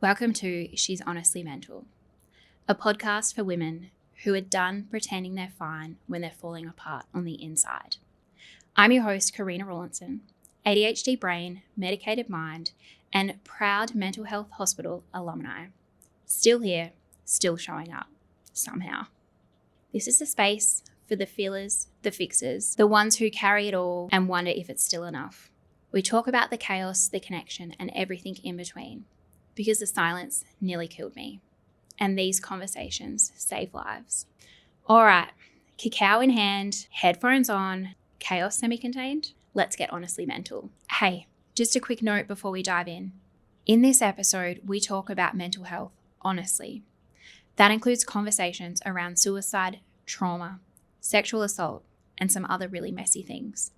Welcome to She's Honestly Mental, a podcast for women who are done pretending they're fine when they're falling apart on the inside. I'm your host, Karina Rawlinson, ADHD brain, medicated mind, and proud mental health hospital alumni. Still here, still showing up, somehow. This is the space for the feelers, the fixers, the ones who carry it all and wonder if it's still enough. We talk about the chaos, the connection, and everything in between. Because the silence nearly killed me. And these conversations save lives. All right, cacao in hand, headphones on, chaos semi-contained. Let's get honestly mental. Hey, just a quick note before we dive in. In this episode, we talk about mental health honestly. That includes conversations around suicide, trauma, sexual assault, and some other really messy things.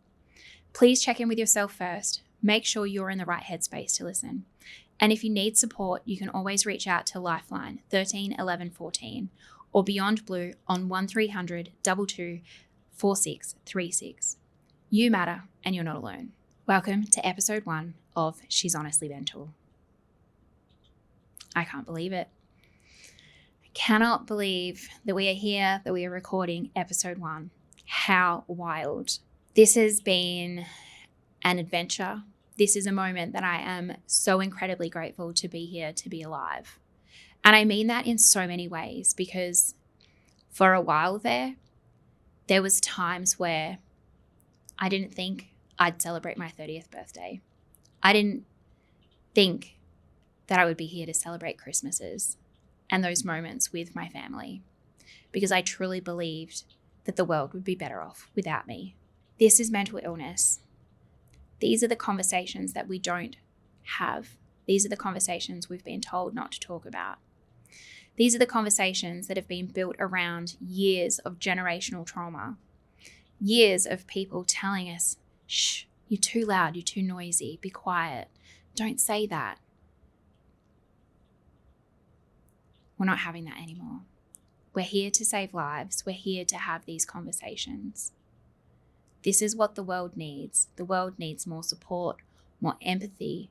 Please check in with yourself first. Make sure you're in the right headspace to listen. And if you need support, you can always reach out to Lifeline 13 11 14 or Beyond Blue on 1300 22 4636. You matter and you're not alone. Welcome to episode 1 of She's Honestly Mental. I can't believe it. I cannot believe that we are here, that we are recording episode 1. How wild. This has been an adventure. This is a moment that I am so incredibly grateful to be here, to be alive. And I mean that in so many ways, because for a while there was times where I didn't think I'd celebrate my 30th birthday. I didn't think that I would be here to celebrate Christmases and those moments with my family, because I truly believed that the world would be better off without me. This is mental illness. These are the conversations that we don't have. These are the conversations we've been told not to talk about. These are the conversations that have been built around years of generational trauma, years of people telling us, shh, you're too loud, you're too noisy, be quiet, don't say that. We're not having that anymore. We're here to save lives. We're here to have these conversations. This is what the world needs. The world needs more support, more empathy,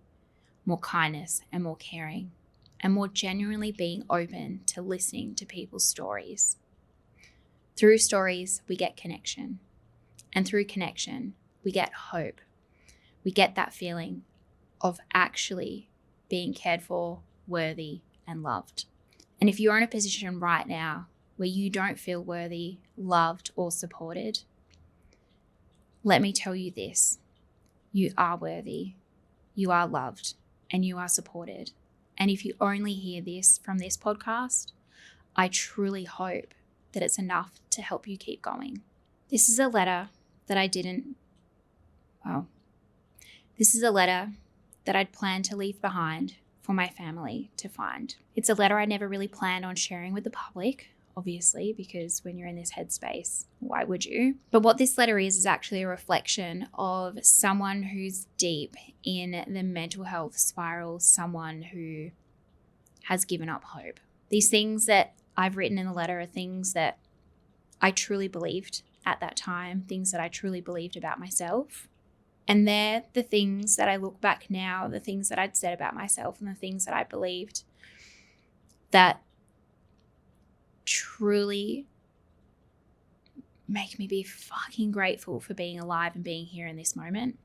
more kindness, and more caring, and more genuinely being open to listening to people's stories. Through stories, we get connection. And through connection, we get hope. We get that feeling of actually being cared for, worthy, and loved. And if you're in a position right now where you don't feel worthy, loved, or supported, let me tell you this, you are worthy, you are loved, and you are supported. And if you only hear this from this podcast, I truly hope that it's enough to help you keep going. This is a letter that I'd planned to leave behind for my family to find. It's a letter I never really planned on sharing with the public, obviously, because when you're in this headspace, why would you? But what this letter is actually a reflection of someone who's deep in the mental health spiral, someone who has given up hope. These things that I've written in the letter are things that I truly believed at that time, things that I truly believed about myself. And they're the things that I look back now, the things that I'd said about myself and the things that I believed that truly make me be fucking grateful for being alive and being here in this moment.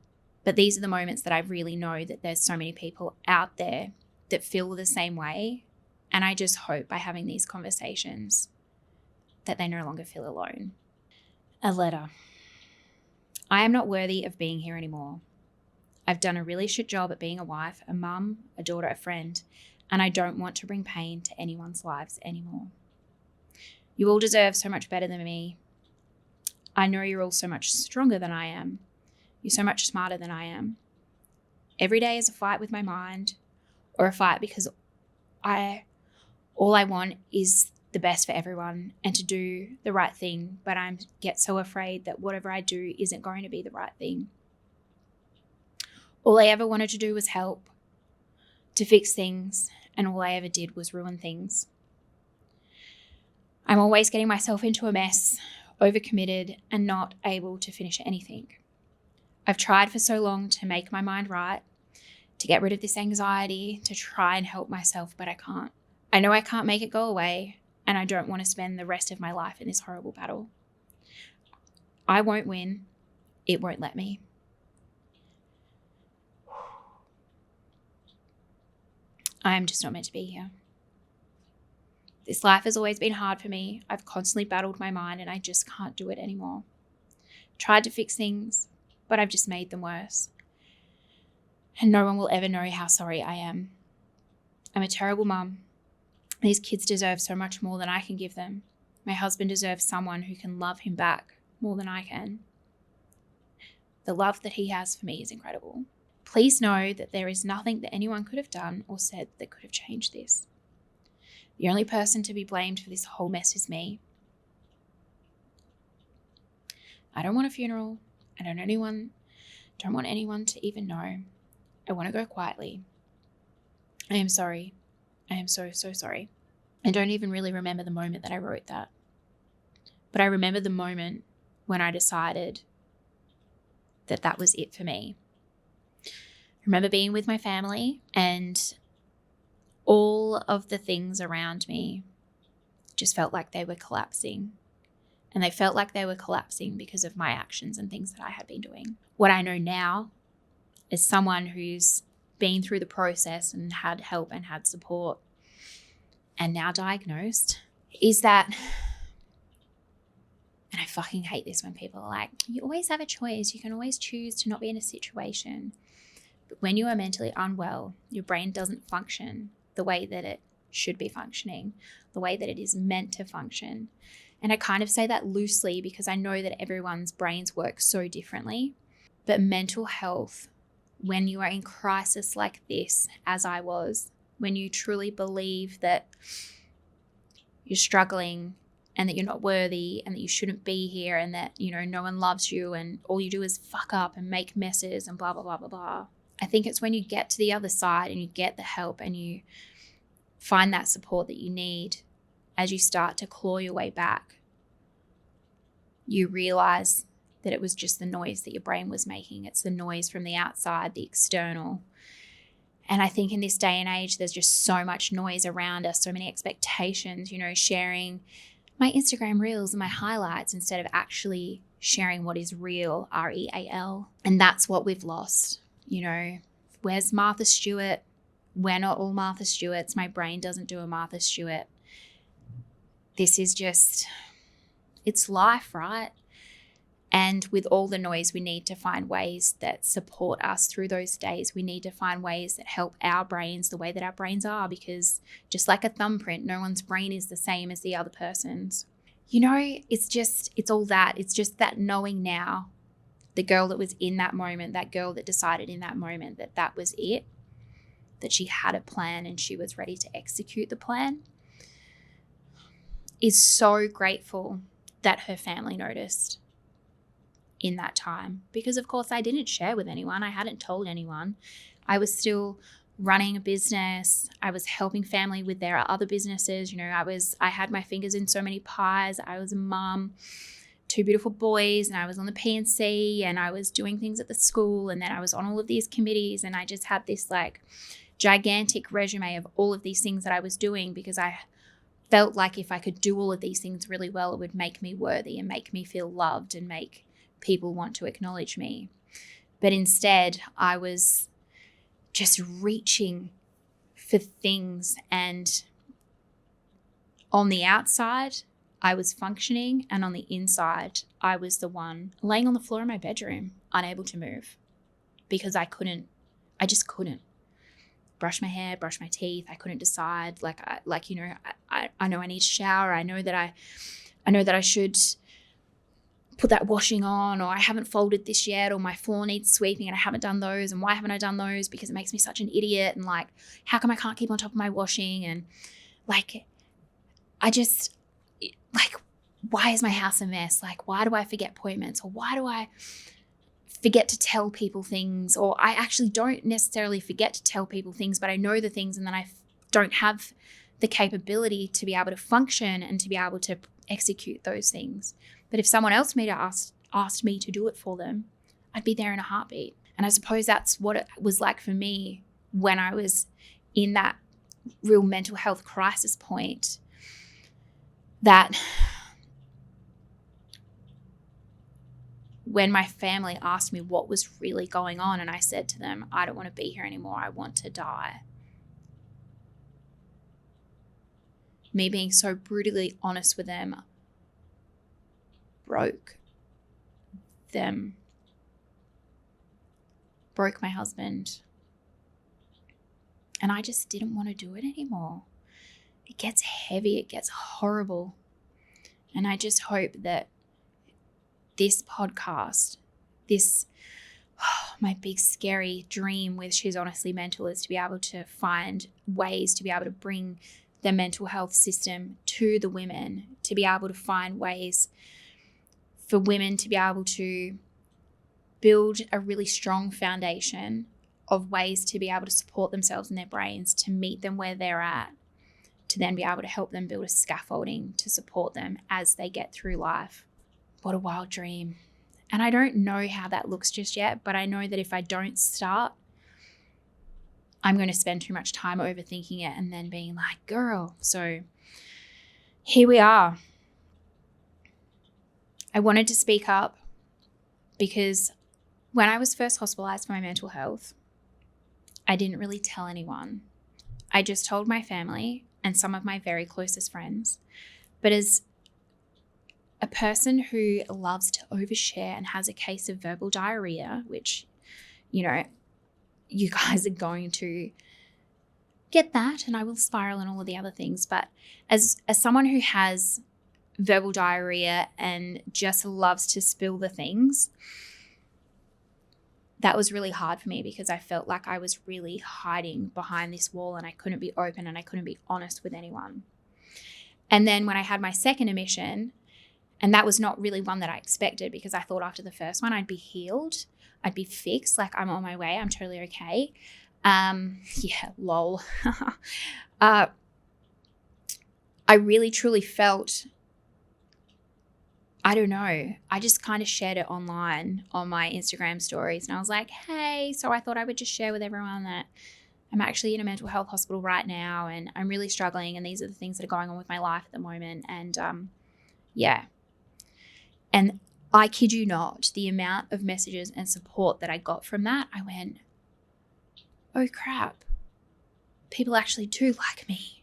But these are the moments that I really know that there's so many people out there that feel the same way. And I just hope by having these conversations that they no longer feel alone. A letter. I am not worthy of being here anymore. I've done a really shit job at being a wife, a mum, a daughter, a friend, and I don't want to bring pain to anyone's lives anymore. You all deserve so much better than me. I know you're all so much stronger than I am. You're so much smarter than I am. Every day is a fight with my mind, or a fight because all I want is the best for everyone and to do the right thing, but I get so afraid that whatever I do isn't going to be the right thing. All I ever wanted to do was help, to fix things, and all I ever did was ruin things. I'm always getting myself into a mess, overcommitted, and not able to finish anything. I've tried for so long to make my mind right, to get rid of this anxiety, to try and help myself, but I can't. I know I can't make it go away, and I don't want to spend the rest of my life in this horrible battle. I won't win. It won't let me. I am just not meant to be here. This life has always been hard for me. I've constantly battled my mind and I just can't do it anymore. Tried to fix things, but I've just made them worse. And no one will ever know how sorry I am. I'm a terrible mum. These kids deserve so much more than I can give them. My husband deserves someone who can love him back more than I can. The love that he has for me is incredible. Please know that there is nothing that anyone could have done or said that could have changed this. The only person to be blamed for this whole mess is me. I don't want a funeral. I don't want anyone to even know. I want to go quietly. I am sorry. I am so, so sorry. I don't even really remember the moment that I wrote that. But I remember the moment when I decided that that was it for me. I remember being with my family and all of the things around me just felt like they were collapsing. And they felt like they were collapsing because of my actions and things that I had been doing. What I know now, as someone who's been through the process and had help and had support and now diagnosed, is that, and I fucking hate this when people are like, you always have a choice. You can always choose to not be in a situation. But when you are mentally unwell, your brain doesn't function the way that it should be functioning, the way that it is meant to function. And I kind of say that loosely because I know that everyone's brains work so differently. But mental health, when you are in crisis like this, as I was, when you truly believe that you're struggling and that you're not worthy and that you shouldn't be here and that, no one loves you and all you do is fuck up and make messes and blah, blah, blah, blah, blah. I think it's when you get to the other side and you get the help and you find that support that you need as you start to claw your way back, you realize that it was just the noise that your brain was making. It's the noise from the outside, the external. And I think in this day and age, there's just so much noise around us, so many expectations, sharing my Instagram reels and my highlights instead of actually sharing what is real, REAL. And that's what we've lost. Where's Martha Stewart? We're not all Martha Stewarts. My brain doesn't do a Martha Stewart. This is just, it's life, right? And with all the noise, we need to find ways that support us through those days. We need to find ways that help our brains the way that our brains are, because just like a thumbprint, no one's brain is the same as the other person's. It's all that. It's just that knowing now, the girl that was in that moment, that girl that decided in that moment that that was it, that she had a plan and she was ready to execute the plan, is so grateful that her family noticed in that time. Because of course I didn't share with anyone. I hadn't told anyone. I was still running a business. I was helping family with their other businesses. I had my fingers in so many pies. I was a mum, 2 beautiful boys, and I was on the P&C and I was doing things at the school, and then I was on all of these committees, and I just had this gigantic resume of all of these things that I was doing because I felt like if I could do all of these things really well, it would make me worthy and make me feel loved and make people want to acknowledge me. But instead, I was just reaching for things, and on the outside, I was functioning, and on the inside, I was the one laying on the floor in my bedroom, unable to move because I just couldn't brush my hair, brush my teeth. I couldn't decide. I know I need to shower. I know that I should put that washing on, or I haven't folded this yet, or my floor needs sweeping and I haven't done those, and why haven't I done those? Because it makes me such an idiot, and how come I can't keep on top of my washing? And why is my house a mess? Why do I forget appointments? Or why do I forget to tell people things? Or I actually don't necessarily forget to tell people things, but I know the things, and then I don't have the capability to be able to function and to be able to execute those things. But if someone else asked me to do it for them, I'd be there in a heartbeat. And I suppose that's what it was like for me when I was in that real mental health crisis point, that when my family asked me what was really going on, and I said to them, I don't want to be here anymore, I want to die. Me being so brutally honest with them broke them, broke my husband. And I just didn't want to do it anymore. It gets heavy, it gets horrible. And I just hope that this podcast, my big scary dream with She's Honestly Mental is to be able to find ways to be able to bring the mental health system to the women, to be able to find ways for women to be able to build a really strong foundation of ways to be able to support themselves and their brains, to meet them where they're at, to then be able to help them build a scaffolding to support them as they get through life. What a wild dream. And I don't know how that looks just yet, but I know that if I don't start, I'm going to spend too much time overthinking it and then being like, girl. So here we are. I wanted to speak up because when I was first hospitalized for my mental health, I didn't really tell anyone. I just told my family and some of my very closest friends. But as a person who loves to overshare and has a case of verbal diarrhea, which, you guys are going to get that, and I will spiral and all of the other things. But as someone who has verbal diarrhea and just loves to spill the things, that was really hard for me because I felt like I was really hiding behind this wall and I couldn't be open and I couldn't be honest with anyone. And then when I had my second admission, and that was not really one that I expected because I thought after the first one I'd be healed, I'd be fixed, like I'm on my way, I'm totally okay. Lol. I really truly felt, I don't know, I just kind of shared it online on my Instagram stories and I was like, hey, so I thought I would just share with everyone that I'm actually in a mental health hospital right now and I'm really struggling and these are the things that are going on with my life at the moment. And And I kid you not, the amount of messages and support that I got from that, I went, oh crap, people actually do like me.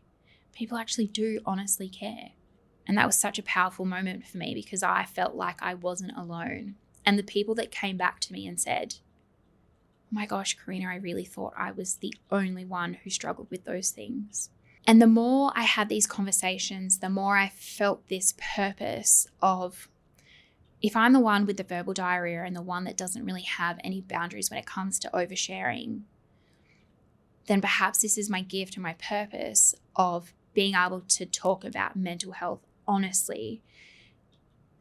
People actually do honestly care. And that was such a powerful moment for me because I felt like I wasn't alone. And the people that came back to me and said, oh my gosh, Karina, I really thought I was the only one who struggled with those things. And the more I had these conversations, the more I felt this purpose of, if I'm the one with the verbal diarrhea and the one that doesn't really have any boundaries when it comes to oversharing, then perhaps this is my gift and my purpose of being able to talk about mental health honestly,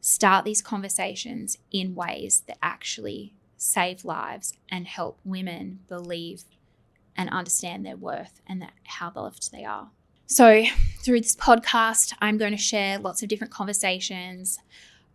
start these conversations in ways that actually save lives and help women believe and understand their worth and that how loved they are. So through this podcast, I'm going to share lots of different conversations.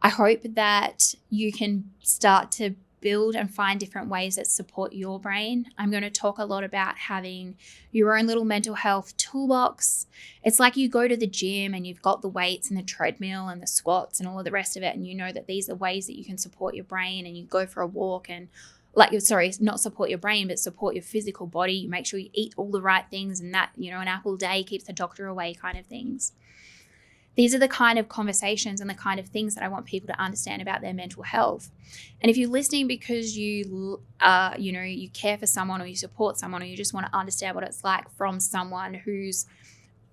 I hope that you can start to build and find different ways that support your brain. I'm going to talk a lot about having your own little mental health toolbox. It's like you go to the gym and you've got the weights and the treadmill and the squats and all of the rest of it, and you know that these are ways that you can support your brain, and you go for a walk and not support your brain, but support your physical body. You make sure you eat all the right things and that, an apple a day keeps the doctor away kind of things. These are the kind of conversations and the kind of things that I want people to understand about their mental health. And if you're listening because you care for someone or you support someone or you just want to understand what it's like from someone who's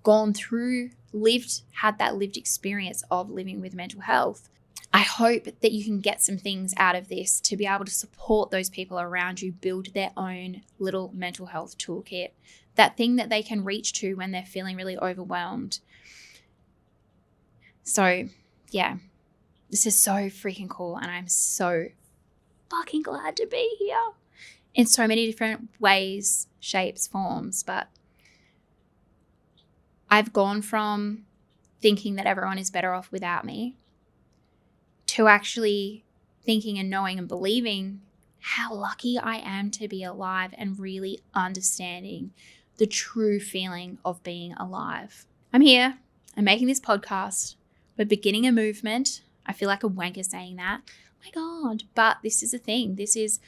gone through, had that lived experience of living with mental health, I hope that you can get some things out of this to be able to support those people around you build their own little mental health toolkit, that thing that they can reach to when they're feeling really overwhelmed. So, yeah, this is so freaking cool, and I'm so fucking glad to be here in so many different ways, shapes, forms. But I've gone from thinking that everyone is better off without me to actually thinking and knowing and believing how lucky I am to be alive and really understanding the true feeling of being alive. I'm here. I'm making this podcast. We're beginning a movement. I feel like a wanker saying that. Oh my God. But this is a thing. This is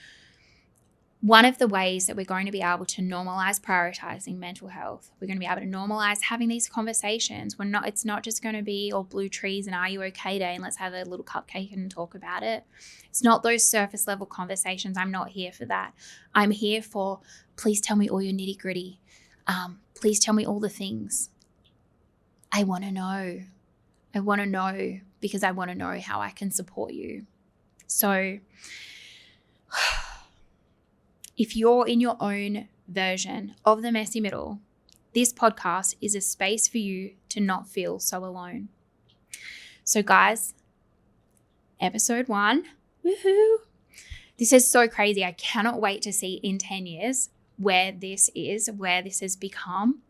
one of the ways that we're going to be able to normalize prioritizing mental health. We're going to be able to normalize having these conversations. It's not just going to be all blue trees and are you okay day and let's have a little cupcake and talk about it. It's not those surface level conversations. I'm not here for that. I'm here for, please tell me all your nitty gritty. Please tell me all the things. I want to know. I want to know because I want to know how I can support you. So if you're in your own version of the messy middle, this podcast is a space for you to not feel so alone. So guys, episode 1, woohoo. This is so crazy. I cannot wait to see in 10 years where this has become.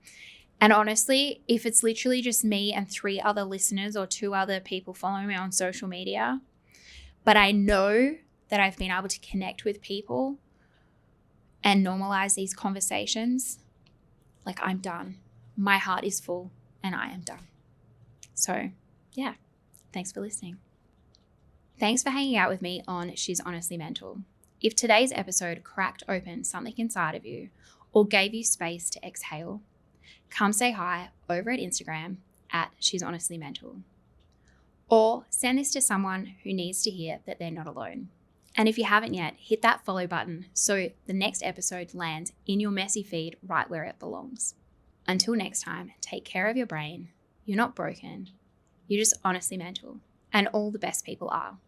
And honestly, if it's literally just me and 3 other listeners or 2 other people following me on social media, but I know that I've been able to connect with people and normalize these conversations, like I'm done. My heart is full and I am done. So yeah, thanks for listening. Thanks for hanging out with me on She's Honestly Mental. If today's episode cracked open something inside of you or gave you space to exhale, come say hi over at Instagram at She's Honestly Mental. Or send this to someone who needs to hear that they're not alone. And if you haven't yet, hit that follow button so the next episode lands in your messy feed right where it belongs. Until next time, take care of your brain. You're not broken. You're just honestly mental. And all the best people are.